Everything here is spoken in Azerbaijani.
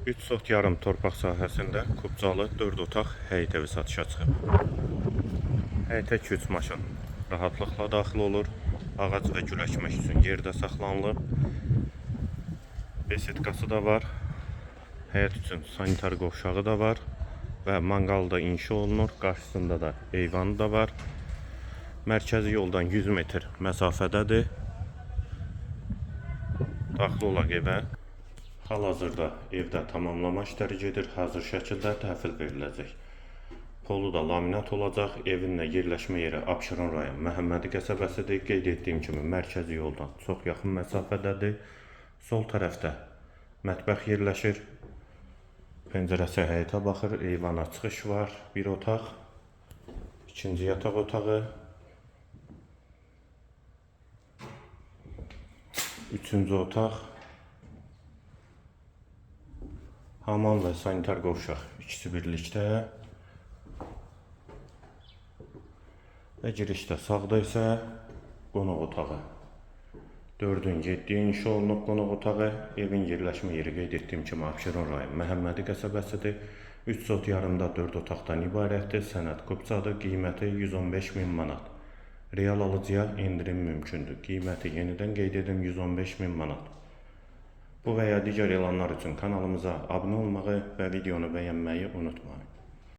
3 sot yarım torpaq sahəsində Kubcalı 4 otaq həyət evi satışa çıxıb. Həyətə 2-3 maşın rahatlıqla daxil olur. Ağac və gül əkmək üçün yerdə saxlanılıb. Besetkası da var. Həyət üçün sanitar qovşağı da var və manqal da inşa olunur. Qarşısında da eyvanı da var. Mərkəzi yoldan 100 metr məsafədədir. Daxil olaq evə. Hal-hazırda evdə tamamlama işləri gedir. Hazır şəkildə təhvil veriləcək. Polu da laminat olacaq. Evin də yerləşmə yeri Abşeron rayon Məhəmmədi qəsəbəsidir. Qeyd etdiyim kimi mərkəzi yoldan çox yaxın məsafədədir. Sol tərəfdə mətbəx yerləşir. Pəncərəsi həyətə baxır. Eyvana çıxış var. Bir otaq. İkinci yataq otağı. Üçüncü otaq. Hamam və sanitar qovşaq ikisi birlikdə. Və girişdə sağda isə qonaq otağı. 4-ün 7-yə inşa olunub qonaq otağı. Evin yerləşmə yeri qeyd etdiyim kimi Abşeron rayon Məhəmmədi qəsəbəsidir. 3 sot yarımda 4 otaqdan ibarətdir. Sənəd Kubcadır. Qiyməti 115.000 manat. Real alıcıya indirim mümkündür. Qiyməti yenidən qeyd edim 115.000 manat. Bu və ya digər elanlar üçün kanalımıza abunə olmağı və videonu bəyənməyi unutmayın.